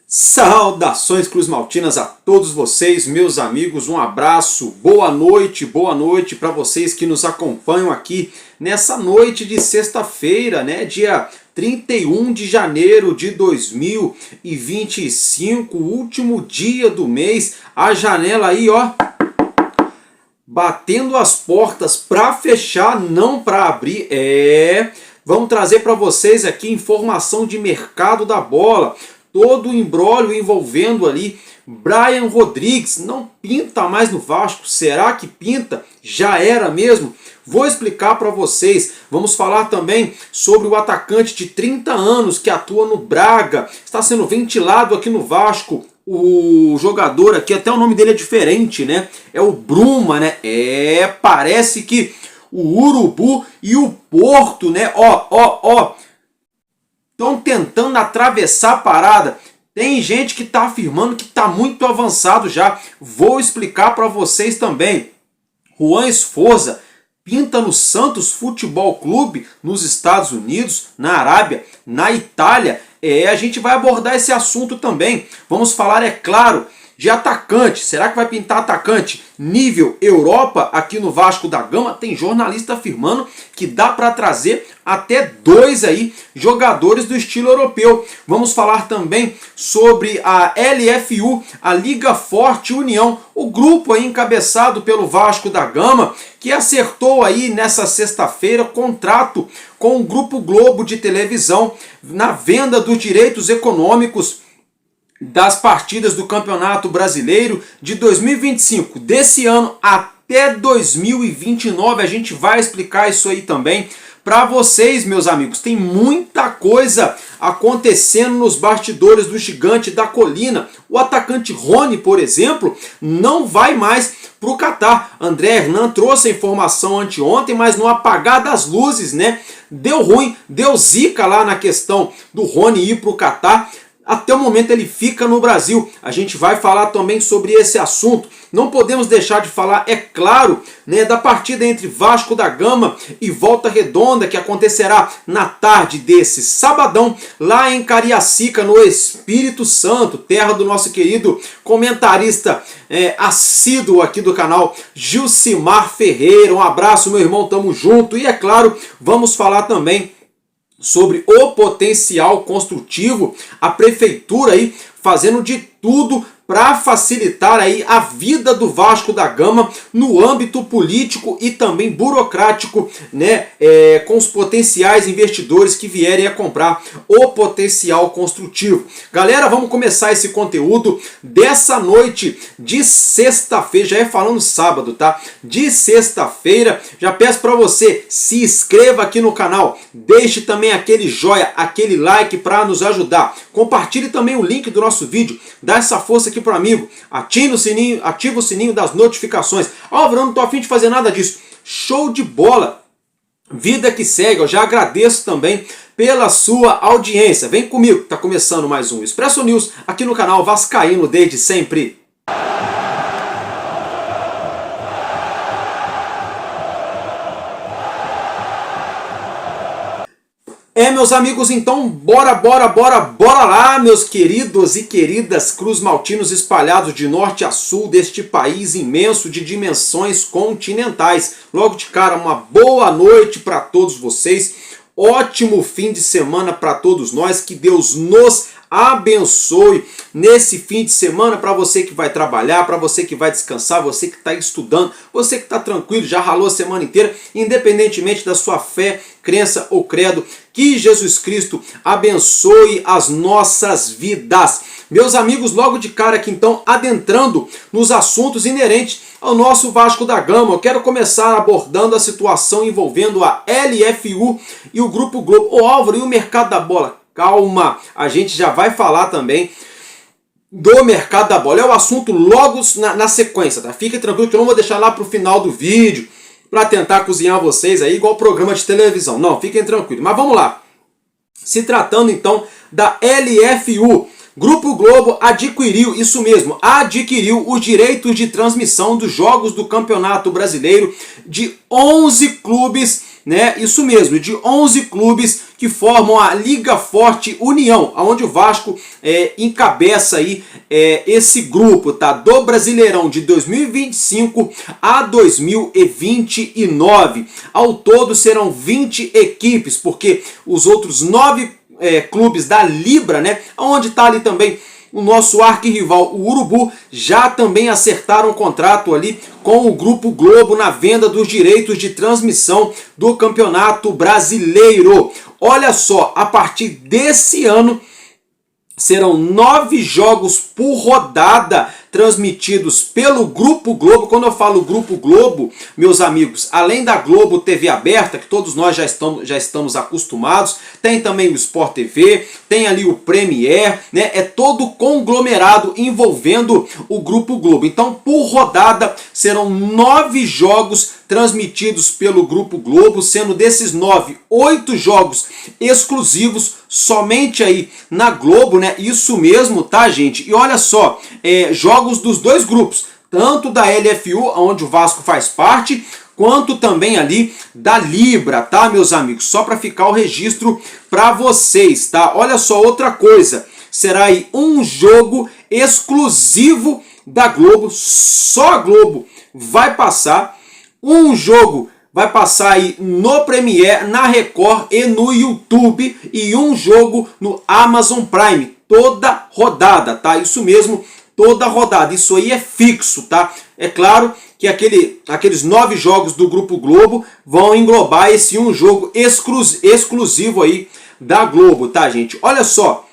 Saudações cruzmaltinas a todos vocês, meus amigos, um abraço, boa noite para vocês que nos acompanham aqui nessa noite de sexta-feira, né, dia 31 de janeiro de 2025, último dia do mês, a janela aí, ó, batendo as portas para fechar, não para abrir, vamos trazer para vocês aqui informação de mercado da bola, todo o imbróglio envolvendo ali Brian Rodrigues, não pinta mais no Vasco, será que pinta? Já era mesmo? Vou explicar para vocês, vamos falar também sobre o atacante de 30 anos que atua no Braga, está sendo ventilado aqui no Vasco, o jogador aqui, até o nome dele é diferente, né? É o Bruma, né? Parece que o Urubu e o Porto, né? Estão tentando atravessar a parada. Tem gente que está afirmando que está muito avançado já. Vou explicar para vocês também. Juan Esforza pinta no Santos Futebol Clube, nos Estados Unidos, na Arábia, na Itália. A gente vai abordar esse assunto também. Vamos falar, é claro, de atacante. Será que vai pintar atacante nível Europa aqui no Vasco da Gama? Tem jornalista afirmando que dá para trazer até 2 aí jogadores do estilo europeu. Vamos falar também sobre a LFU, a Liga Forte União, o grupo aí encabeçado pelo Vasco da Gama, que acertou aí nessa sexta-feira contrato com o Grupo Globo de televisão na venda dos direitos econômicos das partidas do Campeonato Brasileiro de 2025, desse ano até 2029, a gente vai explicar isso aí também para vocês, meus amigos. Tem muita coisa acontecendo nos bastidores do Gigante da Colina. O atacante Rony, por exemplo, não vai mais para o Catar. André Hernan trouxe a informação anteontem, mas no apagar das luzes, né? Deu ruim, deu zica lá na questão do Rony ir para o Catar. Até o momento ele fica no Brasil. A gente vai falar também sobre esse assunto. Não podemos deixar de falar, é claro, né, da partida entre Vasco da Gama e Volta Redonda, que acontecerá na tarde desse sabadão, lá em Cariacica, no Espírito Santo, terra do nosso querido comentarista assíduo aqui do canal, Gilcimar Ferreira. Um abraço, meu irmão, tamo junto. E é claro, vamos falar também sobre o potencial construtivo, a prefeitura aí fazendo de tudo para facilitar aí a vida do Vasco da Gama no âmbito político e também burocrático, né, com os potenciais investidores que vierem a comprar o potencial construtivo. Galera, vamos começar esse conteúdo dessa noite de sexta-feira, já é falando sábado, tá? De sexta-feira, já peço para você, se inscreva aqui no canal, deixe também aquele joinha, aquele like para nos ajudar. Compartilhe também o link do nosso vídeo, dá essa força aqui para o amigo, ativa o sininho das notificações. Álvaro, eu não tô afim de fazer nada disso. Show de bola! Vida que segue, eu já agradeço também pela sua audiência. Vem comigo, tá começando mais um Expresso News aqui no canal Vascaíno desde sempre. Meus amigos, então bora lá, meus queridos e queridas cruzmaltinos espalhados de norte a sul deste país imenso de dimensões continentais. Logo de cara, uma boa noite para todos vocês, ótimo fim de semana para todos nós, que Deus nos abençoe nesse fim de semana, para você que vai trabalhar, para você que vai descansar, você que está estudando, você que está tranquilo, já ralou a semana inteira, independentemente da sua fé, crença ou credo, que Jesus Cristo abençoe as nossas vidas. Meus amigos, logo de cara aqui então, adentrando nos assuntos inerentes ao nosso Vasco da Gama, eu quero começar abordando a situação envolvendo a LFU e o Grupo Globo. Ô Álvaro, e o mercado da bola? Calma, a gente já vai falar também do mercado da bola. É o assunto logo na sequência, tá? Fique tranquilo que eu não vou deixar lá para o final do vídeo para tentar cozinhar vocês aí igual programa de televisão. Não, fiquem tranquilos. Mas vamos lá. Se tratando então da LFU, Grupo Globo adquiriu, isso mesmo, adquiriu os direitos de transmissão dos jogos do Campeonato Brasileiro de 11 clubes, né? Isso mesmo, de 11 clubes que formam a Liga Forte União, onde o Vasco encabeça aí esse grupo, tá? Do Brasileirão de 2025 a 2029. Ao todo serão 20 equipes, porque os outros 9 clubes da Libra, né? Onde está ali também o nosso arquirrival, o Urubu, já também acertaram um contrato ali com o Grupo Globo na venda dos direitos de transmissão do Campeonato Brasileiro. Olha só, a partir desse ano serão 9 jogos por rodada transmitidos pelo Grupo Globo. Quando eu falo Grupo Globo, meus amigos, além da Globo TV aberta, que todos nós já estamos acostumados, tem também o Sport TV, tem ali o Premier, né? É todo conglomerado envolvendo o Grupo Globo. Então, por rodada, serão 9 jogos transmitidos pelo Grupo Globo, sendo desses 9, 8 jogos exclusivos somente aí na Globo, né? Isso mesmo, tá, gente? E olha só, jogos dos dois grupos, tanto da LFU, onde o Vasco faz parte, quanto também ali da Libra, tá, meus amigos? Só para ficar o registro para vocês, tá? Olha só, outra coisa, será aí um jogo exclusivo da Globo, só a Globo vai passar. Um jogo vai passar aí no Premier, na Record e no YouTube, e um jogo no Amazon Prime, toda rodada, tá? Isso mesmo, toda rodada. Isso aí é fixo, tá? É claro que aqueles 9 jogos do Grupo Globo vão englobar esse um jogo exclusivo aí da Globo, tá, gente? Olha só,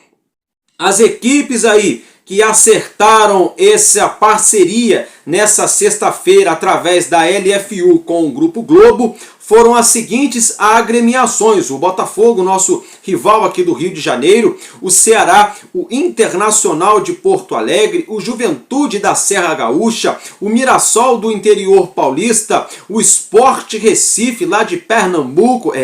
as equipes aí que acertaram essa parceria nessa sexta-feira através da LFU com o Grupo Globo foram as seguintes agremiações: o Botafogo, nosso rival aqui do Rio de Janeiro, o Ceará, o Internacional de Porto Alegre, o Juventude da Serra Gaúcha, o Mirassol do interior paulista, o Sport Recife lá de Pernambuco,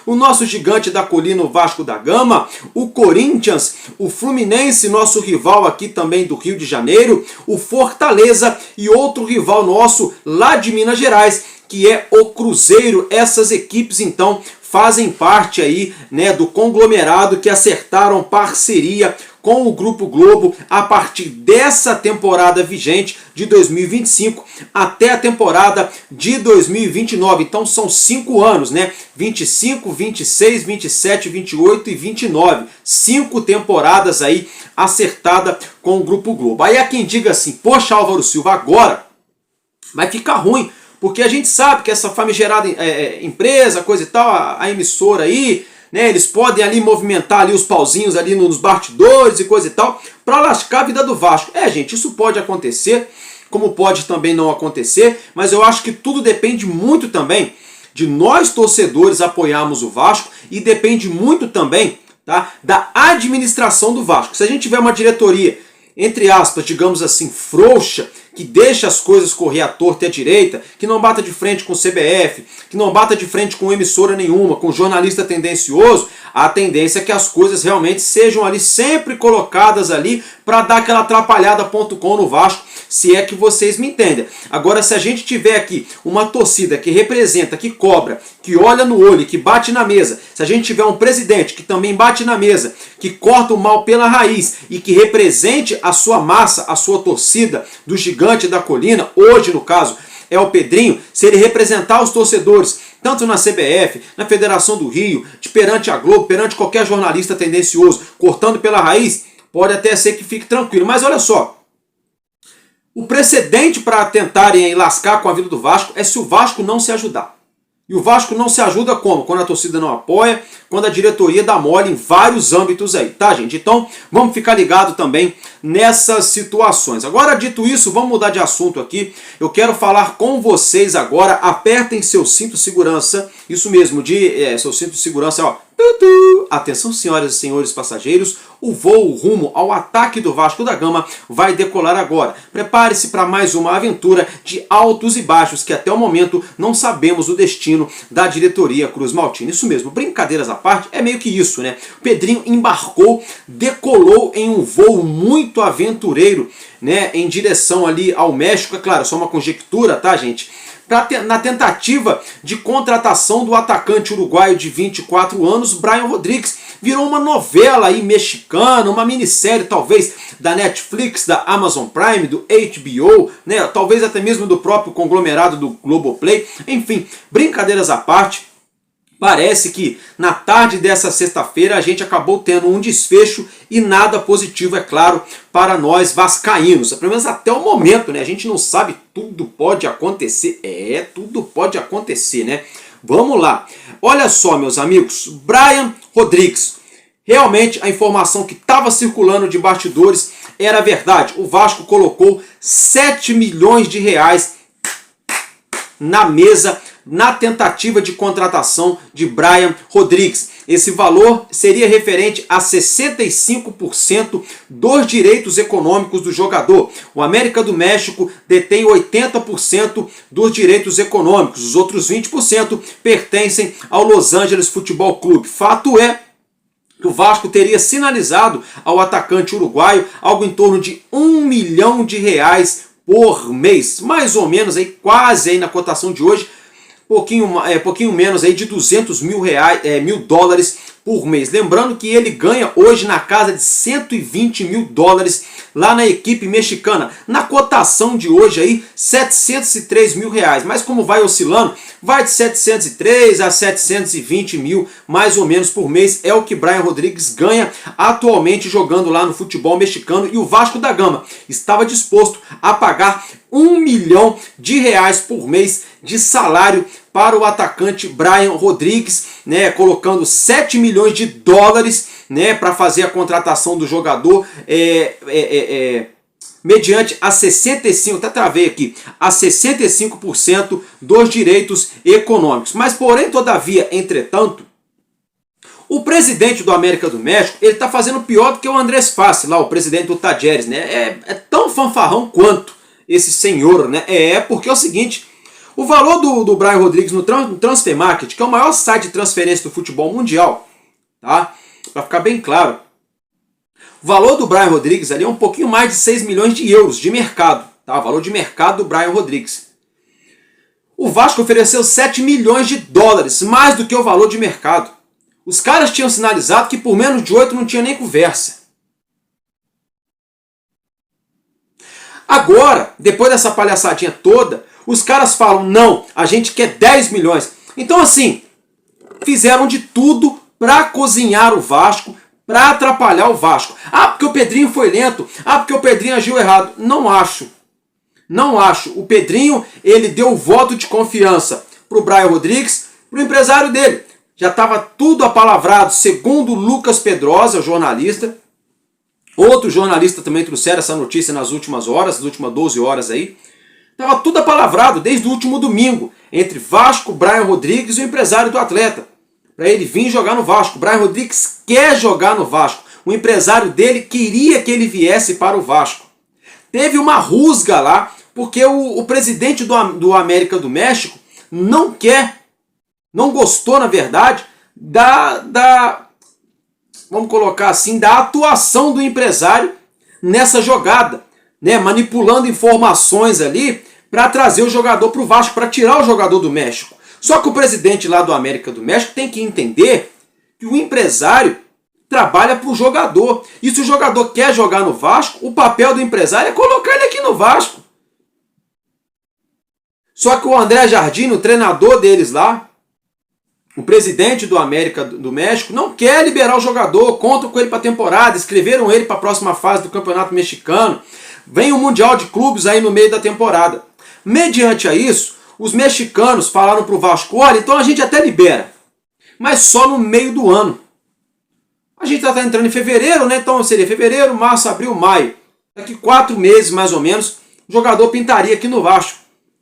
o nosso gigante da colina, o Vasco da Gama, o Corinthians, o Fluminense, nosso rival aqui também do Rio de Janeiro, o Fortaleza e outro rival nosso lá de Minas Gerais, que é o Cruzeiro. Essas equipes então fazem parte aí, né, do conglomerado que acertaram parceria com o Grupo Globo a partir dessa temporada vigente de 2025 até a temporada de 2029. Então são 5 anos, né? 25, 26, 27, 28 e 29. 5 temporadas aí acertada com o Grupo Globo. Aí há quem diga assim: poxa, Álvaro Silva, agora vai ficar ruim, porque a gente sabe que essa famigerada empresa, coisa e tal, a emissora aí, né, eles podem ali movimentar ali os pauzinhos ali nos bastidores e coisa e tal, para lascar a vida do Vasco. Gente, isso pode acontecer, como pode também não acontecer, mas eu acho que tudo depende muito também de nós torcedores apoiarmos o Vasco, e depende muito também, tá, da administração do Vasco. Se a gente tiver uma diretoria, entre aspas, digamos assim, frouxa, que deixa as coisas correr à torta e à direita, que não bata de frente com o CBF, que não bata de frente com emissora nenhuma, com jornalista tendencioso, a tendência é que as coisas realmente sejam ali sempre colocadas ali para dar aquela atrapalhada.com no Vasco, se é que vocês me entendem. Agora, se a gente tiver aqui uma torcida que representa, que cobra, que olha no olho, que bate na mesa, se a gente tiver um presidente que também bate na mesa, que corta o mal pela raiz e que represente a sua massa, a sua torcida do gigante da colina, hoje no caso é o Pedrinho, se ele representar os torcedores, tanto na CBF, na Federação do Rio, perante a Globo, perante qualquer jornalista tendencioso, cortando pela raiz, pode até ser que fique tranquilo. Mas olha só, o precedente para tentarem lascar com a vida do Vasco é se o Vasco não se ajudar. E o Vasco não se ajuda como? Quando a torcida não apoia, quando a diretoria dá mole em vários âmbitos aí, tá, gente? Então, vamos ficar ligado também nessas situações. Agora, dito isso, vamos mudar de assunto aqui. Eu quero falar com vocês agora. Apertem seu cinto de segurança. Isso mesmo, seu cinto de segurança, ó. Atenção, senhoras e senhores passageiros, o voo rumo ao ataque do Vasco da Gama vai decolar agora. Prepare-se para mais uma aventura de altos e baixos que até o momento não sabemos o destino da diretoria Cruz Maltina. Isso mesmo, brincadeiras à parte, é meio que isso, né? O Pedrinho embarcou, decolou em um voo muito aventureiro, né, em direção ali ao México. É claro, só uma conjectura, tá, gente? Na tentativa de contratação do atacante uruguaio de 24 anos, Brian Rodrigues. Virou uma novela aí mexicana, uma minissérie talvez da Netflix, da Amazon Prime, do HBO, né? Talvez até mesmo do próprio conglomerado do Globoplay. Enfim, brincadeiras à parte. Parece que na tarde dessa sexta-feira a gente acabou tendo um desfecho e nada positivo, é claro, para nós vascaínos. Pelo menos até o momento, né? A gente não sabe, tudo pode acontecer. Tudo pode acontecer, né? Vamos lá. Olha só, meus amigos, Brian Rodrigues. Realmente a informação que estava circulando de bastidores era verdade. O Vasco colocou 7 milhões de reais na mesa na tentativa de contratação de Brian Rodrigues. Esse valor seria referente a 65% dos direitos econômicos do jogador. O América do México detém 80% dos direitos econômicos. Os outros 20% pertencem ao Los Angeles Futebol Clube. Fato é que o Vasco teria sinalizado ao atacante uruguaio algo em torno de 1 milhão de reais por mês. Mais ou menos, aí, quase aí na cotação de hoje, pouquinho menos aí de 200 mil dólares por mês. Lembrando que ele ganha hoje na casa de 120 mil dólares lá na equipe mexicana. Na cotação de hoje aí, 703 mil reais. Mas como vai oscilando, vai de 703 a 720 mil mais ou menos por mês. É o que Brian Rodrigues ganha atualmente jogando lá no futebol mexicano. E o Vasco da Gama estava disposto a pagar 1 milhão de reais por mês de salário para o atacante Brian Rodrigues, né, colocando 7 milhões de dólares, né, para fazer a contratação do jogador, mediante a 65% dos direitos econômicos. Mas, porém, todavia, entretanto, o presidente do América do México, ele está fazendo pior do que o Andrés Fassi, lá, o presidente do Talleres, né? É tão fanfarrão quanto esse senhor, né? Porque é o seguinte, o valor do Brian Rodrigues no Transfer Market, que é o maior site de transferência do futebol mundial, tá? Para ficar bem claro, o valor do Brian Rodrigues ali é um pouquinho mais de 6 milhões de euros de mercado, tá? O valor de mercado do Brian Rodrigues. O Vasco ofereceu 7 milhões de dólares, mais do que o valor de mercado. Os caras tinham sinalizado que por menos de 8 não tinha nem conversa. Agora, depois dessa palhaçadinha toda, os caras falam, não, a gente quer 10 milhões. Então assim, fizeram de tudo para cozinhar o Vasco, para atrapalhar o Vasco. Ah, porque o Pedrinho foi lento. Ah, porque o Pedrinho agiu errado. Não acho. Não acho. O Pedrinho, ele deu o voto de confiança para o Brian Rodrigues, para o empresário dele. Já estava tudo apalavrado, segundo o Lucas Pedrosa, o jornalista. Outro jornalista também trouxeram essa notícia nas últimas horas, nas últimas 12 horas aí. Estava tudo apalavrado desde o último domingo, entre Vasco, Brian Rodrigues e o empresário do atleta, para ele vir jogar no Vasco. O Brian Rodrigues quer jogar no Vasco. O empresário dele queria que ele viesse para o Vasco. Teve uma rusga lá, porque o presidente do América do México não gostou, na verdade, vamos colocar assim, da atuação do empresário nessa jogada, né, manipulando informações ali para trazer o jogador para o Vasco, para tirar o jogador do México. Só que o presidente lá do América do México tem que entender que o empresário trabalha para o jogador. E se o jogador quer jogar no Vasco, o papel do empresário é colocar ele aqui no Vasco. Só que o André Jardim, o treinador deles lá, o presidente do América do México, não quer liberar o jogador, contam com ele para a temporada, escreveram ele para a próxima fase do Campeonato Mexicano. Vem o Mundial de Clubes aí no meio da temporada. Mediante a isso, os mexicanos falaram para o Vasco, olha, então a gente até libera, mas só no meio do ano. A gente está entrando em fevereiro, né? Então seria fevereiro, março, abril, maio. Daqui 4 meses, mais ou menos, o jogador pintaria aqui no Vasco.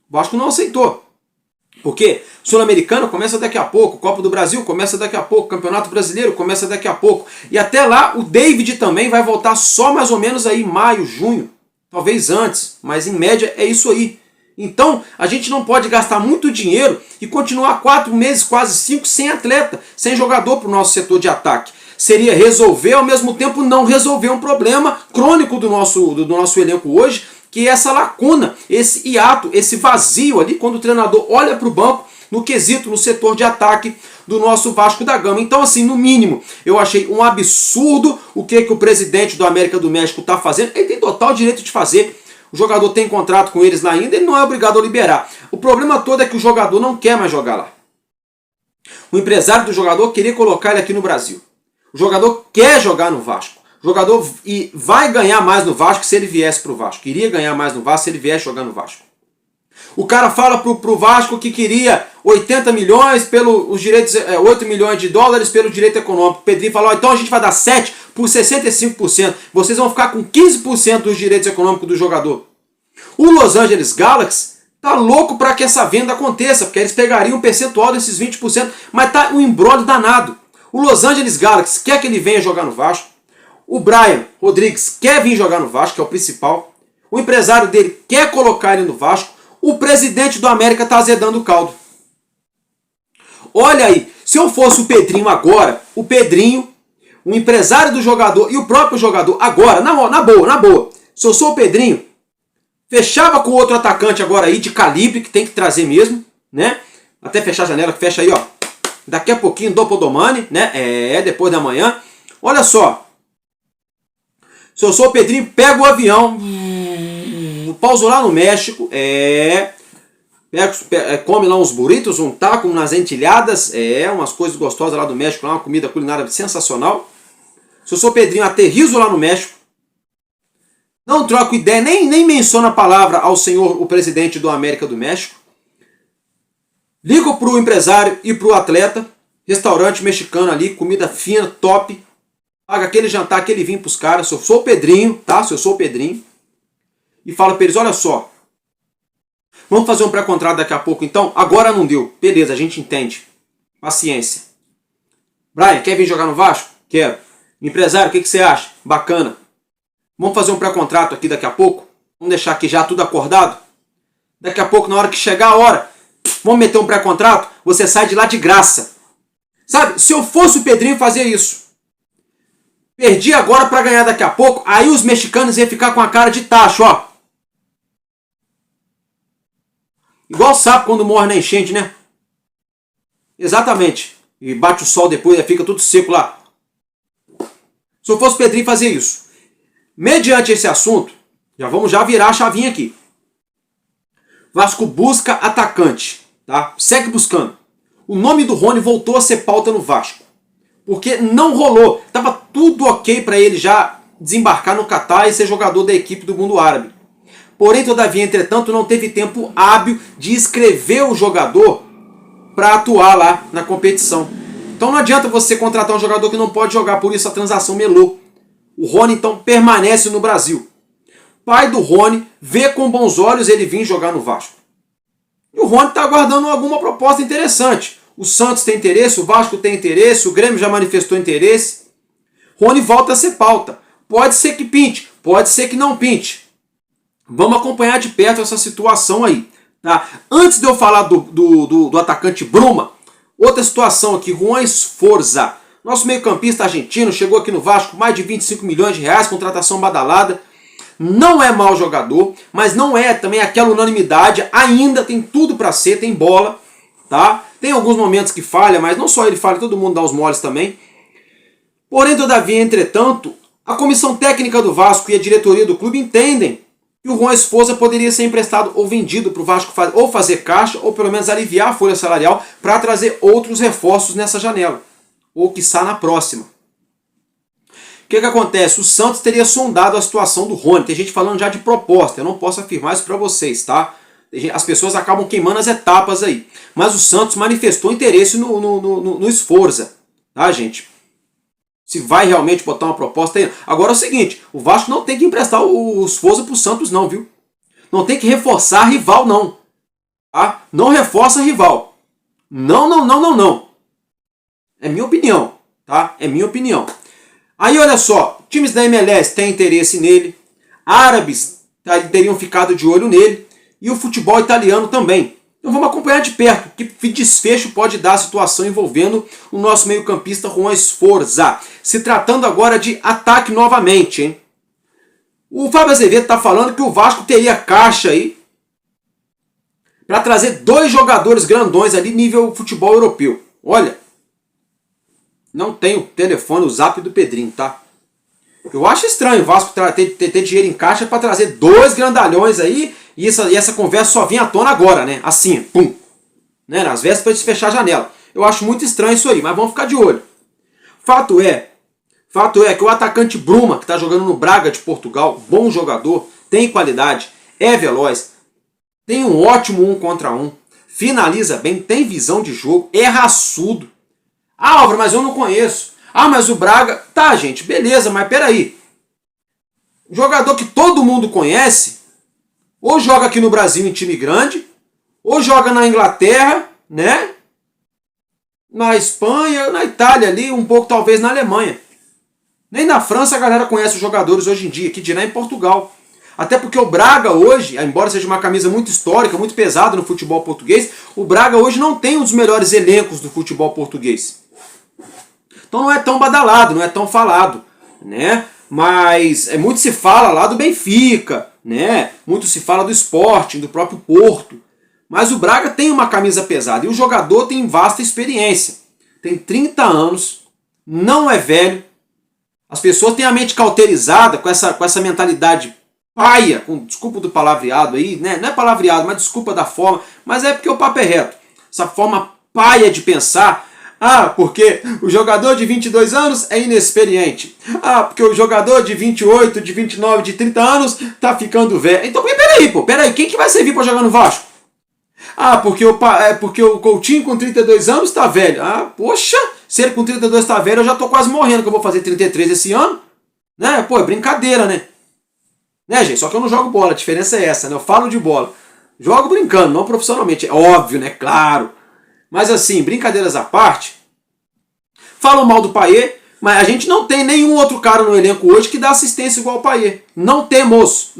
O Vasco não aceitou. Porque Sul-Americana começa daqui a pouco, Copa do Brasil começa daqui a pouco, Campeonato Brasileiro começa daqui a pouco. E até lá o David também vai voltar só mais ou menos aí maio, junho, talvez antes, mas em média é isso aí. Então a gente não pode gastar muito dinheiro e continuar 4 meses, quase 5, sem atleta, sem jogador para o nosso setor de ataque. Seria resolver, ao mesmo tempo não resolver um problema crônico do nosso elenco hoje, que é essa lacuna, esse hiato, esse vazio ali, quando o treinador olha para o banco, no quesito, no setor de ataque do nosso Vasco da Gama. Então, assim, no mínimo, eu achei um absurdo o que o presidente do América do México está fazendo. Ele tem total direito de fazer. O jogador tem contrato com eles lá ainda, ele não é obrigado a liberar. O problema todo é que o jogador não quer mais jogar lá. O empresário do jogador queria colocar ele aqui no Brasil. O jogador quer jogar no Vasco. O jogador vai ganhar mais no Vasco se ele viesse para o Vasco. Iria ganhar mais no Vasco se ele viesse jogar no Vasco. O cara fala pro Vasco que queria 80 milhões pelos direitos, 8 milhões de dólares pelo direito econômico. O Pedrinho falou, então a gente vai dar 7 por 65%. Vocês vão ficar com 15% dos direitos econômicos do jogador. O Los Angeles Galaxy tá louco para que essa venda aconteça, porque eles pegariam um percentual desses 20%, mas tá um imbróglio danado. O Los Angeles Galaxy quer que ele venha jogar no Vasco. O Brian Rodrigues quer vir jogar no Vasco, que é o principal. O empresário dele quer colocar ele no Vasco. O presidente do América está azedando o caldo. Olha aí, se eu fosse o Pedrinho agora, o Pedrinho, o empresário do jogador e o próprio jogador agora, na boa, se eu sou o Pedrinho, fechava com o outro atacante agora aí, de calibre, que tem que trazer mesmo, né? Até fechar a janela, fecha aí, ó. Daqui a pouquinho, Dopodomani, né? Depois da manhã. Olha só. Se eu sou o Pedrinho, pega o avião, pauso lá no México, come lá uns burritos, um taco, umas entilhadas, umas coisas gostosas lá do México, lá uma comida culinária sensacional. Se eu sou o Pedrinho, aterrizo lá no México, não troco ideia, nem menciono a palavra ao senhor, o presidente do América do México. Ligo pro empresário e pro atleta, restaurante mexicano ali, comida fina, top. Paga aquele jantar, aquele vinho pros caras. Se eu sou o Pedrinho, tá? Se eu sou o Pedrinho. E fala pra eles, olha só. Vamos fazer um pré-contrato daqui a pouco, então? Agora não deu. Beleza, a gente entende. Paciência. Brian, quer vir jogar no Vasco? Quero. Empresário, o que você acha? Bacana. Vamos fazer um pré-contrato aqui daqui a pouco? Vamos deixar aqui já tudo acordado? Daqui a pouco, na hora que chegar a hora, vamos meter um pré-contrato? Você sai de lá de graça. Sabe, se eu fosse o Pedrinho, fazia isso. Perdi agora para ganhar daqui a pouco, aí os mexicanos iam ficar com a cara de tacho, ó. Igual sapo quando morre na enchente, né? Exatamente. E bate o sol depois, fica tudo seco lá. Se eu fosse o Pedrinho, fazia isso. Mediante esse assunto, vamos virar a chavinha aqui. Vasco busca atacante, tá? Segue buscando. O nome do Rony voltou a ser pauta no Vasco. Porque não rolou. Tava tudo ok para ele já desembarcar no Catar e ser jogador da equipe do mundo árabe. Porém, todavia, entretanto, não teve tempo hábil de escrever o jogador para atuar lá na competição. Então não adianta você contratar um jogador que não pode jogar, por isso a transação melou. O Rony, então, permanece no Brasil. Pai do Rony vê com bons olhos ele vir jogar no Vasco. E o Rony está aguardando alguma proposta interessante. O Santos tem interesse, o Vasco tem interesse, o Grêmio já manifestou interesse. Rony volta a ser pauta. Pode ser que pinte, pode ser que não pinte. Vamos acompanhar de perto essa situação aí. Tá? Antes de eu falar do atacante Bruma, outra situação aqui, Juan Esforza. Nosso meio-campista argentino chegou aqui no Vasco, mais de 25 milhões de reais, contratação badalada. Não é mau jogador, mas não é também aquela unanimidade. Ainda tem tudo para ser, tem bola. Tá? Tem alguns momentos que falha, mas não só ele falha, todo mundo dá os moles também. Porém, todavia, entretanto, a comissão técnica do Vasco e a diretoria do clube entendem que o Juan Esforza poderia ser emprestado ou vendido para o Vasco ou fazer caixa, ou pelo menos aliviar a folha salarial para trazer outros reforços nessa janela, ou quiçá na próxima. O que acontece? O Santos teria sondado a situação do Rony. Tem gente falando já de proposta, eu não posso afirmar isso para vocês, tá? As pessoas acabam queimando as etapas aí. Mas o Santos manifestou interesse no Esforza, tá, gente? Se vai realmente botar uma proposta aí. Agora é o seguinte, o Vasco não tem que emprestar o Esforza pro Santos não, viu? Não tem que reforçar rival, não. tá? Não reforça rival. Não, não, não, não, não. É minha opinião, tá? É minha opinião. Aí olha só, times da MLS têm interesse nele, árabes teriam ficado de olho nele e o futebol italiano também. Então vamos acompanhar de perto que desfecho pode dar a situação envolvendo o nosso meio-campista Juan Sforza. Se tratando agora de ataque novamente, hein? O Fábio Azevedo está falando que o Vasco teria caixa aí para trazer 2 jogadores grandões ali nível futebol europeu. Olha, não tem o telefone, o zap do Pedrinho, tá? Eu acho estranho o Vasco ter dinheiro em caixa para trazer 2 grandalhões aí e essa conversa só vinha à tona agora, né? Assim, pum. Né? Nas vésperas de fechar a janela. Eu acho muito estranho isso aí, mas vamos ficar de olho. Fato é que o atacante Bruma, que está jogando no Braga de Portugal, bom jogador, tem qualidade, é veloz, tem um ótimo 1 contra 1, finaliza bem, tem visão de jogo, é raçudo. Ah, Álvaro, mas eu não conheço. Ah, mas o Braga... Tá, gente, beleza, mas peraí. Jogador que todo mundo conhece, ou joga aqui no Brasil em time grande, ou joga na Inglaterra, né? Na Espanha, na Itália ali, um pouco talvez na Alemanha. Nem na França a galera conhece os jogadores hoje em dia, que dirá em Portugal. Até porque o Braga hoje, embora seja uma camisa muito histórica, muito pesada no futebol português, o Braga hoje não tem um dos melhores elencos do futebol português. Então não é tão badalado, não é tão falado, né? Mas muito se fala lá do Benfica, né? Muito se fala do Sporting, do próprio Porto. Mas o Braga tem uma camisa pesada e o jogador tem vasta experiência. Tem 30 anos, não é velho. As pessoas têm a mente cauterizada com essa mentalidade paia, com desculpa do palavreado aí, né? Não é palavreado, mas desculpa da forma, mas é porque o papo é reto. Essa forma paia de pensar. Ah, porque o jogador de 22 anos é inexperiente. Ah, porque o jogador de 28, de 29, de 30 anos tá ficando velho. Então, peraí, quem que vai servir para jogar no Vasco? Ah, porque o Coutinho com 32 anos tá velho. Ah, poxa, se ele com 32 tá velho, eu já tô quase morrendo, que eu vou fazer 33 esse ano. Né? Pô, é brincadeira, né? Né, gente? Só que eu não jogo bola, a diferença é essa, né? Eu falo de bola. Jogo brincando, não profissionalmente. É óbvio, né? Claro. Mas assim, brincadeiras à parte, falam mal do Payet, mas a gente não tem nenhum outro cara no elenco hoje que dá assistência igual ao Payet. Não temos.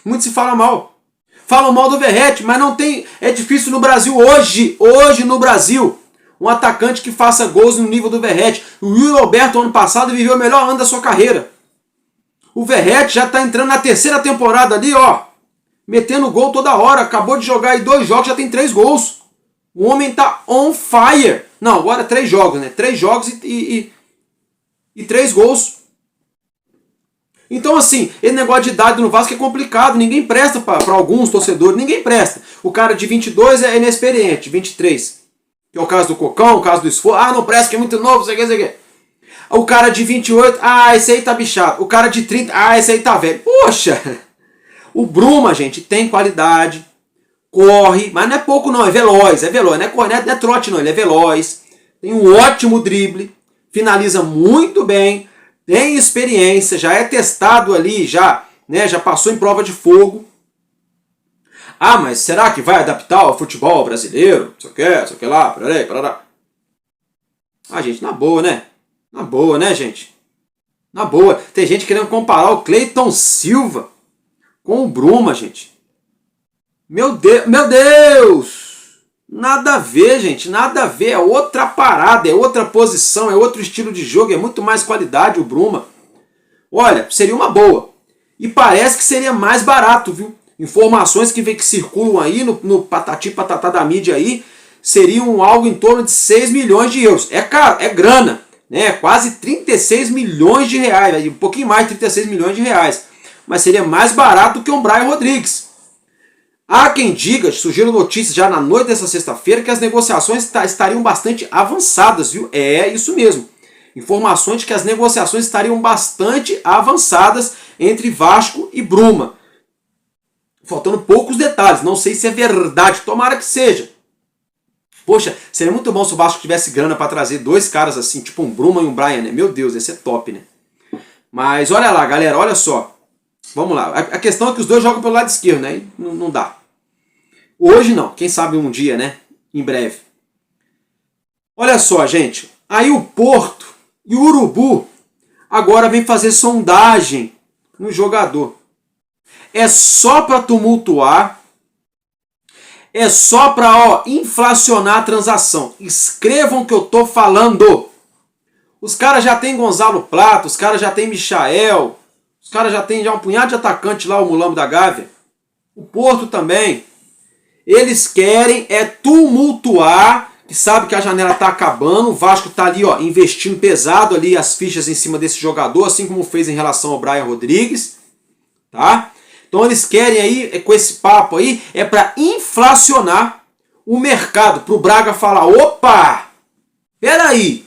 Muito se fala mal. Falam mal do Verratti, mas não tem. É difícil no Brasil hoje no Brasil, um atacante que faça gols no nível do Verratti. O Yuri Alberto ano passado viveu o melhor ano da sua carreira. O Verratti já está entrando na 3ª temporada ali, ó, metendo gol toda hora. Acabou de jogar aí 2 jogos, já tem 3 gols. O homem tá on fire. Não, agora 3 jogos, né? 3 jogos e 3 gols. Então, assim, esse negócio de idade no Vasco é complicado. Ninguém presta para alguns torcedores. Ninguém presta. O cara de 22 é inexperiente. 23. Que é o caso do Cocão, o caso do Esforço. Ah, não presta, que é muito novo, sei o que. O cara de 28, esse aí tá bichado. O cara de 30, esse aí tá velho. Poxa! O Bruma, gente, tem qualidade. Corre, mas não é pouco não, é veloz, não é trote não, ele é veloz, tem um ótimo drible, finaliza muito bem, tem experiência, já é testado ali, já passou em prova de fogo. Ah, mas será que vai adaptar ao futebol brasileiro? Sei o que lá, parará. Ah, gente, na boa, né, gente? Na boa, tem gente querendo comparar o Cleiton Silva com o Bruma, gente. Meu Deus! Nada a ver, gente, nada a ver. É outra parada, é outra posição, é outro estilo de jogo, é muito mais qualidade o Bruma. Olha, seria uma boa. E parece que seria mais barato, viu? Informações que circulam aí no patati patatá da mídia aí seriam algo em torno de 6 milhões de euros. É caro, é grana, né? Quase 36 milhões de reais, um pouquinho mais de 36 milhões de reais. Mas seria mais barato que um Brian Rodrigues. Há quem diga, surgiram notícias já na noite dessa sexta-feira, que as negociações estariam bastante avançadas, viu? É isso mesmo. Informações de que as negociações estariam bastante avançadas entre Vasco e Bruma. Faltando poucos detalhes, não sei se é verdade, tomara que seja. Poxa, seria muito bom se o Vasco tivesse grana para trazer 2 caras assim, tipo um Bruma e um Brian, né? Meu Deus, esse é top, né? Mas olha lá, galera, olha só. Vamos lá. A questão é que os 2 jogam pelo lado esquerdo, né? Não dá. Hoje não, quem sabe um dia, né? Em breve. Olha só, gente. Aí o Porto e o Urubu agora vem fazer sondagem no jogador. É só para tumultuar, é só para inflacionar a transação. Escrevam o que eu tô falando. Os caras já tem Gonzalo Plata, os caras já tem Michael, os caras já tem um punhado de atacante lá, o Mulambo da Gávea. O Porto também. Eles querem tumultuar, que sabe que a janela está acabando, o Vasco está ali investindo pesado ali as fichas em cima desse jogador, assim como fez em relação ao Brian Rodrigues, tá? Então eles querem aí, com esse papo aí, é para inflacionar o mercado, para o Braga falar, opa, peraí,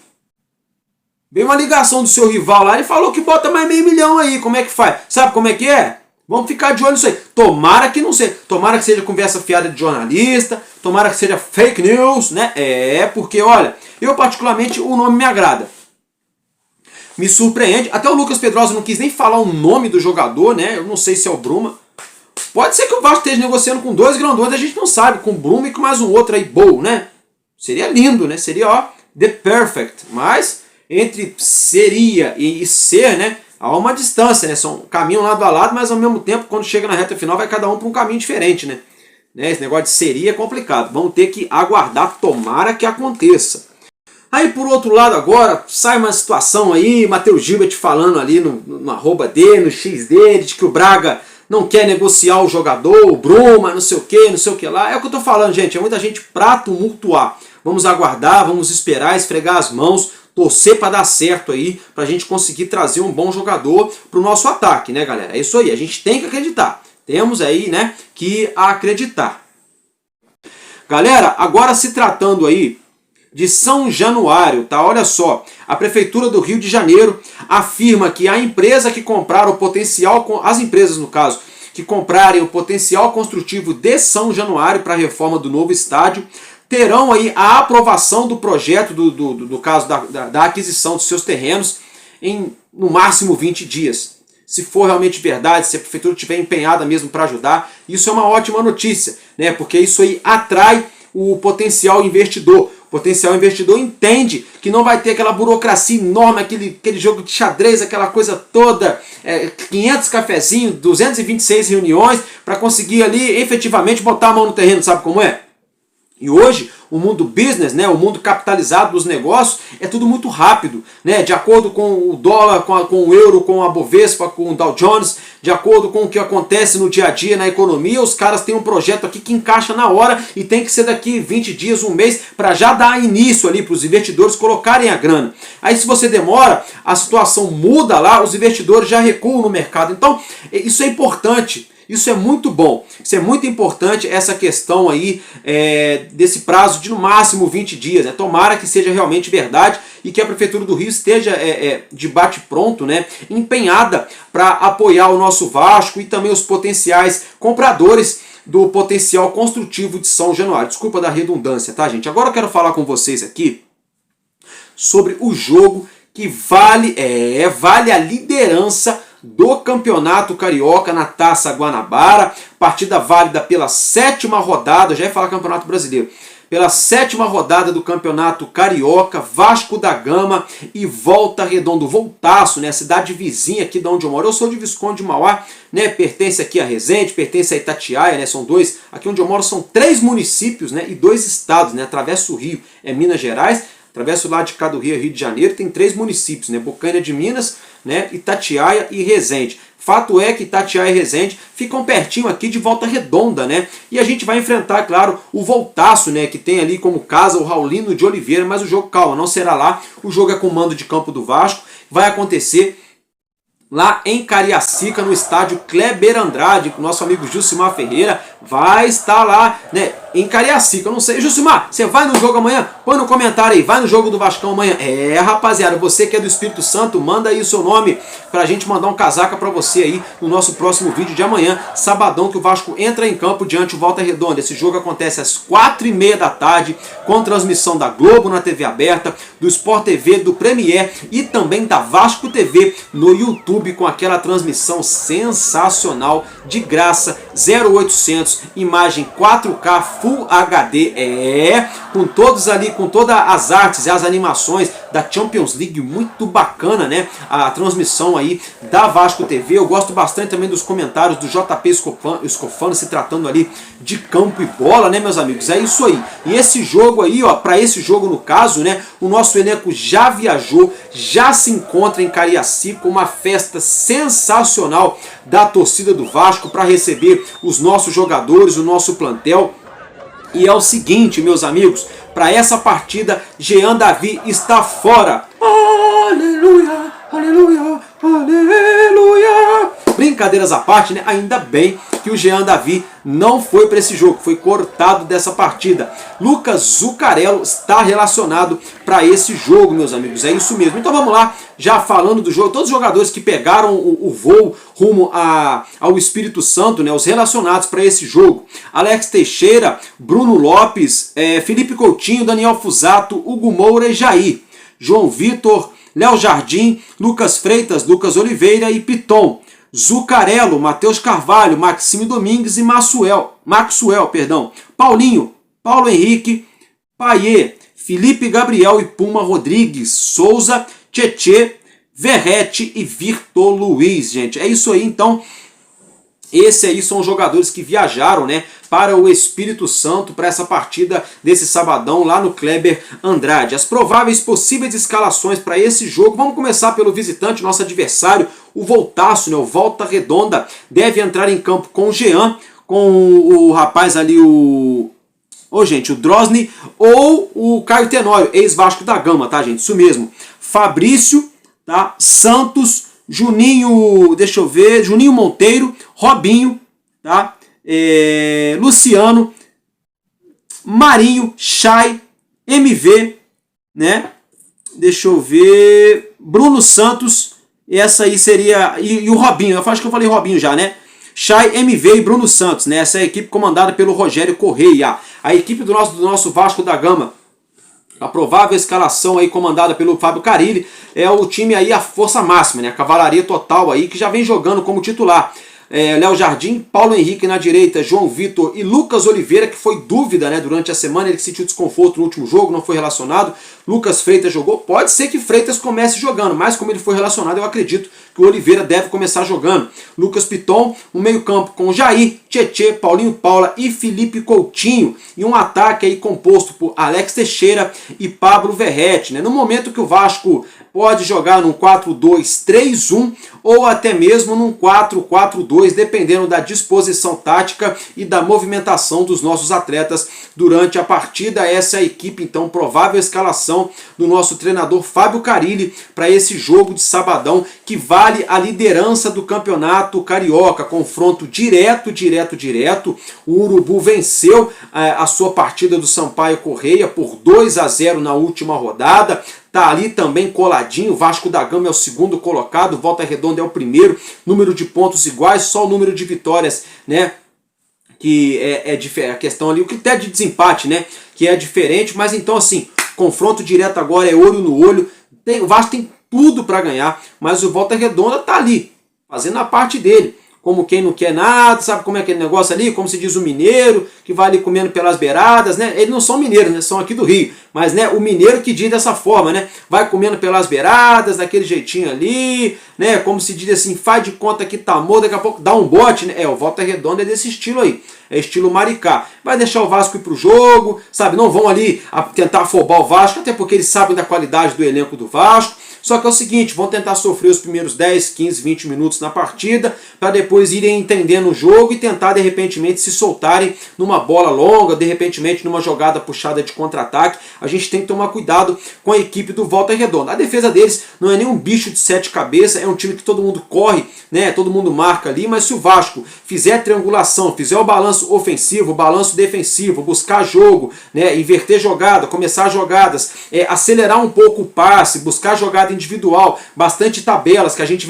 veio uma ligação do seu rival lá, ele falou que bota mais $500 mil aí, como é que faz? Sabe como é que é? Vamos ficar de olho nisso aí. Tomara que não seja. Tomara que seja conversa fiada de jornalista. Tomara que seja fake news, né? Porque, olha, eu particularmente o nome me agrada. Me surpreende. Até o Lucas Pedrosa não quis nem falar o nome do jogador, né? Eu não sei se é o Bruma. Pode ser que o Vasco esteja negociando com 2 grandões, a gente não sabe. Com o Bruma e com mais um outro aí, Bow, né? Seria lindo, né? Seria, the perfect. Mas, entre seria e ser, né? Há uma distância, né? São caminhos lado a lado, mas ao mesmo tempo, quando chega na reta final, vai cada um para um caminho diferente, né? Esse negócio de seria é complicado. Vamos ter que aguardar, tomara que aconteça. Aí, por outro lado, agora, sai uma situação aí, Matheus Gilbert falando ali no arroba dele, no X dele, de que o Braga não quer negociar o jogador, o Bruma, não sei o que lá. É o que eu tô falando, gente. É muita gente pra tumultuar. Vamos aguardar, vamos esperar, esfregar as mãos, torcer para dar certo aí, para a gente conseguir trazer um bom jogador para o nosso ataque, né, galera? É isso aí, a gente tem que acreditar. Temos aí, né, que acreditar. Galera, agora se tratando aí de São Januário, tá? Olha só, a Prefeitura do Rio de Janeiro afirma que a empresa que comprar o potencial, as empresas no caso, que comprarem o potencial construtivo de São Januário para a reforma do novo estádio, terão aí a aprovação do projeto, do caso da aquisição dos seus terrenos, em no máximo 20 dias. Se for realmente verdade, se a prefeitura estiver empenhada mesmo para ajudar, isso é uma ótima notícia, né? Porque isso aí atrai o potencial investidor. O potencial investidor entende que não vai ter aquela burocracia enorme, aquele jogo de xadrez, aquela coisa toda, 500 cafezinhos, 226 reuniões, para conseguir ali efetivamente botar a mão no terreno, sabe como é? E hoje, o mundo business, né, o mundo capitalizado dos negócios, é tudo muito rápido, né, de acordo com o dólar, com o euro, com a Bovespa, com o Dow Jones, de acordo com o que acontece no dia a dia na economia, os caras têm um projeto aqui que encaixa na hora e tem que ser daqui 20 dias, um mês, para já dar início ali para os investidores colocarem a grana. Aí se você demora, a situação muda lá, os investidores já recuam no mercado. Então, isso é importante. Isso é muito bom, isso é muito importante, essa questão aí desse prazo de no máximo 20 dias. Né? Tomara que seja realmente verdade e que a Prefeitura do Rio esteja de bate-pronto, né, empenhada para apoiar o nosso Vasco e também os potenciais compradores do potencial construtivo de São Januário. Desculpa da redundância, tá, gente? Agora eu quero falar com vocês aqui sobre o jogo que vale a liderança do Campeonato Carioca na Taça Guanabara, partida válida pela 7ª rodada, já ia falar Campeonato Brasileiro, pela 7ª rodada do Campeonato Carioca, Vasco da Gama e Volta Redonda, Voltaço, né, cidade vizinha aqui de onde eu moro. Eu sou de Visconde de Mauá, né, pertence aqui a Resende, pertence a Itatiaia, né, são dois, aqui onde eu moro são 3 municípios, né, e 2 estados, né, atravessa o Rio, é Minas Gerais, atravessa o lado de cá do Rio, Rio de Janeiro, tem 3 municípios, né, Bocaina de Minas, né, Itatiaia e Resende. Fato é que Itatiaia e Resende ficam pertinho aqui de Volta Redonda, né? E a gente vai enfrentar, claro, o Voltaço, né, que tem ali como casa o Raulino de Oliveira, mas o jogo, calma, não será lá. O jogo é com mando de campo do Vasco, vai acontecer lá em Cariacica, no estádio Kleber Andrade, com o nosso amigo Jucimar Ferreira, vai estar lá, né, em Cariacica. Eu não sei, Jucimar, você vai no jogo amanhã? Põe no comentário aí, vai no jogo do Vascão amanhã? Rapaziada, você que é do Espírito Santo, manda aí o seu nome pra gente mandar um casaca pra você aí no nosso próximo vídeo de amanhã, sabadão, que o Vasco entra em campo diante do Volta Redonda. Esse jogo acontece às 4h30 da tarde, com transmissão da Globo na TV aberta, do Sport TV, do Premier e também da Vasco TV no YouTube. YouTube com aquela transmissão sensacional, de graça, 0800, imagem 4K Full HD, com todos ali, com todas as artes e as animações da Champions League, muito bacana, né? A transmissão aí da Vasco TV. Eu gosto bastante também dos comentários do JP Scofano, se tratando ali de campo e bola, né, meus amigos? É isso aí. E esse jogo aí, ó, para esse jogo no caso, né, o nosso elenco já viajou, já se encontra em Cariacica, uma festa sensacional da torcida do Vasco para receber os nossos jogadores, o nosso plantel. E é o seguinte, meus amigos, para essa partida, Jean Davi está fora. Aleluia, aleluia, aleluia. Brincadeiras à parte, né? Ainda bem que o Jean Davi não foi para esse jogo, foi cortado dessa partida. Lucas Zuccarello está relacionado para esse jogo, meus amigos, é isso mesmo. Então vamos lá, já falando do jogo, todos os jogadores que pegaram o voo rumo ao Espírito Santo, né, os relacionados para esse jogo: Alex Teixeira, Bruno Lopes, Felipe Coutinho, Daniel Fusato, Hugo Moura e Jair, João Vitor, Léo Jardim, Lucas Freitas, Lucas Oliveira e Piton, Zuccarello, Matheus Carvalho, Maxime Domingues e Maxwell, Paulinho, Paulo Henrique, Paier, Felipe Gabriel e Puma Rodrigues, Souza, Tietê, Verrete e Victor Luiz, gente. É isso aí, então. Esses aí são os jogadores que viajaram, né, para o Espírito Santo para essa partida desse sabadão lá no Kleber Andrade. As prováveis possíveis escalações para esse jogo. Vamos começar pelo visitante, nosso adversário, o Voltaço, né, o Volta Redonda. Deve entrar em campo com o Jean, com o rapaz ali, o Drosny, ou o Caio Tenório, ex-Vasco da Gama, tá, gente? Isso mesmo. Fabrício, tá? Santos, Juninho, deixa eu ver, Juninho Monteiro, Robinho, tá? Luciano, Marinho, Chay, MV, né? Deixa eu ver, Bruno Santos, essa aí seria, e o Robinho, eu acho que eu falei Robinho já, né? Chay, MV e Bruno Santos, né? Essa é a equipe comandada pelo Rogério Correia. A equipe do nosso Vasco da Gama, a provável escalação aí comandada pelo Fábio Carilli, é o time aí, a força máxima, né? A cavalaria total aí, que já vem jogando como titular. Léo Jardim, Paulo Henrique na direita, João Vitor e Lucas Oliveira, que foi dúvida, né, durante a semana, ele sentiu desconforto no último jogo, não foi relacionado. Lucas Freitas jogou, pode ser que Freitas comece jogando, mas como ele foi relacionado, eu acredito que o Oliveira deve começar jogando. Lucas Piton, um meio campo com Jair, Tietê, Paulinho Paula e Felipe Coutinho, e um ataque aí composto por Alex Teixeira e Pablo Verrete, né? No momento que o Vasco pode jogar num 4-2-3-1 ou até mesmo num 4-4-2, dependendo da disposição tática e da movimentação dos nossos atletas durante a partida. Essa é a equipe, então, provável escalação do nosso treinador Fábio Carilli para esse jogo de sabadão, que vale a liderança do campeonato carioca. Confronto direto. O Urubu venceu a sua partida do Sampaio Correia por 2-0 na última rodada. Tá ali também coladinho, Vasco da Gama é o segundo colocado, Volta Redonda é o primeiro, número de pontos iguais, só o número de vitórias, né, que a questão ali, o critério de desempate, né, que é diferente, mas então assim, confronto direto agora é olho no olho, o Vasco tem tudo para ganhar, mas o Volta Redonda tá ali, fazendo a parte dele. Como quem não quer nada, sabe como é aquele negócio ali? Como se diz o mineiro, que vai ali comendo pelas beiradas, né? Eles não são mineiros, né? São aqui do Rio. Mas, né, o mineiro que diz dessa forma, né? Vai comendo pelas beiradas, daquele jeitinho ali, né? Como se diz assim, faz de conta que tá morto, daqui a pouco dá um bote, né? O Volta Redonda é desse estilo aí. É estilo Maricá. Vai deixar o Vasco ir pro jogo, sabe? Não vão ali tentar afobar o Vasco, até porque eles sabem da qualidade do elenco do Vasco. Só que é o seguinte, vão tentar sofrer os primeiros 10, 15, 20 minutos na partida, para depois irem entendendo o jogo e tentar, de repente, se soltarem numa bola longa, de repente, numa jogada puxada de contra-ataque. A gente tem que tomar cuidado com a equipe do Volta Redonda. A defesa deles não é nem um bicho de 7 cabeças, é um time que todo mundo corre, né? Todo mundo marca ali, mas se o Vasco fizer triangulação, fizer o balanço ofensivo, o balanço defensivo, buscar jogo, né? Inverter jogada, começar jogadas, acelerar um pouco o passe, buscar jogada individual, bastante tabelas que a gente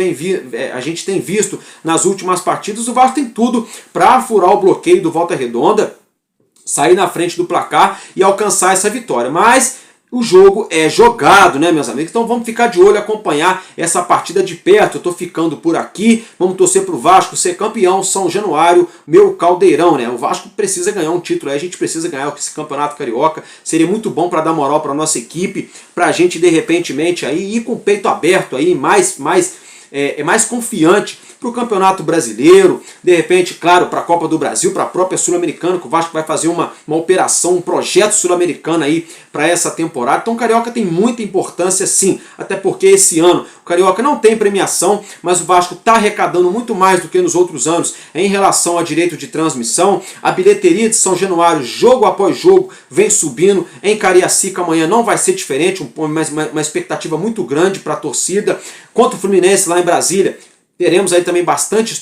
tem visto nas últimas partidas, o Vasco tem tudo para furar o bloqueio do Volta Redonda, sair na frente do placar e alcançar essa vitória. Mas o jogo é jogado, né, meus amigos? Então vamos ficar de olho, acompanhar essa partida de perto. Eu tô ficando por aqui, vamos torcer pro Vasco ser campeão, São Januário, meu caldeirão, né? O Vasco precisa ganhar um título aí, a gente precisa ganhar esse campeonato carioca. Seria muito bom para dar moral para nossa equipe, pra gente de repentemente aí ir com o peito aberto aí, mais confiante para o Campeonato Brasileiro, de repente, claro, para a Copa do Brasil, para a própria Sul-Americana, que o Vasco vai fazer uma operação, um projeto sul-americano aí para essa temporada. Então o Carioca tem muita importância sim, até porque esse ano o Carioca não tem premiação, mas o Vasco está arrecadando muito mais do que nos outros anos em relação a direito de transmissão. A bilheteria de São Januário, jogo após jogo, vem subindo. Em Cariacica amanhã não vai ser diferente, uma expectativa muito grande para a torcida. Contra o Fluminense lá em Brasília, teremos aí também bastante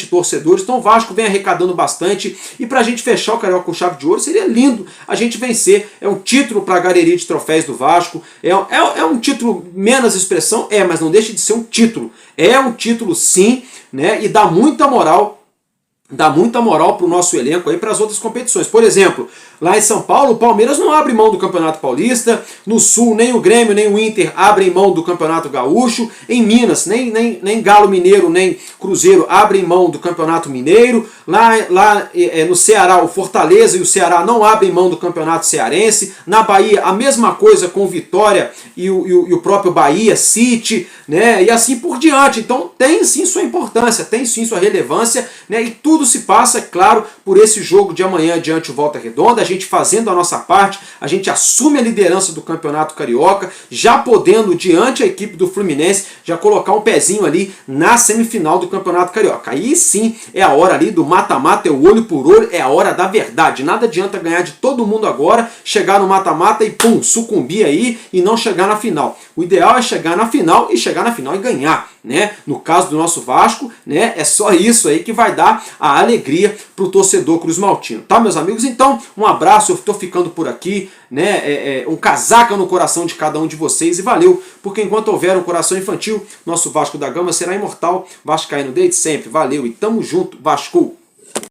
torcedores, então o Vasco vem arrecadando bastante, e para a gente fechar o Carioca com chave de ouro, seria lindo a gente vencer. É um título para a galeria de troféus do Vasco, é um título menos expressão, mas não deixa de ser um título. É um título sim, né, e dá muita moral para o nosso elenco aí para as outras competições. Por exemplo, lá em São Paulo, o Palmeiras não abre mão do Campeonato Paulista. No Sul, nem o Grêmio, nem o Inter abrem mão do Campeonato Gaúcho. Em Minas, nem Galo Mineiro, nem Cruzeiro abrem mão do Campeonato Mineiro. Lá no Ceará, o Fortaleza e o Ceará não abrem mão do Campeonato Cearense. Na Bahia, a mesma coisa com o Vitória e o próprio Bahia City, né? E assim por diante. Então tem sim sua importância, tem sim sua relevância, né? E tudo se passa, é claro, por esse jogo de amanhã diante o Volta Redonda. A gente fazendo a nossa parte, a gente assume a liderança do Campeonato Carioca, já podendo, diante a equipe do Fluminense, já colocar um pezinho ali na semifinal do Campeonato Carioca. Aí sim é a hora ali do mata-mata, é o olho por olho, é a hora da verdade. Nada adianta ganhar de todo mundo agora, chegar no mata-mata e pum, sucumbir aí e não chegar na final. O ideal é chegar na final e ganhar, né? No caso do nosso Vasco, né? É só isso aí que vai dar a alegria para o torcedor cruzmaltino, tá, meus amigos? Então, um abraço, eu estou ficando por aqui, né? Um casaca no coração de cada um de vocês, e valeu, porque enquanto houver um coração infantil, nosso Vasco da Gama será imortal, vascaíno desde sempre. Valeu e tamo junto, Vasco!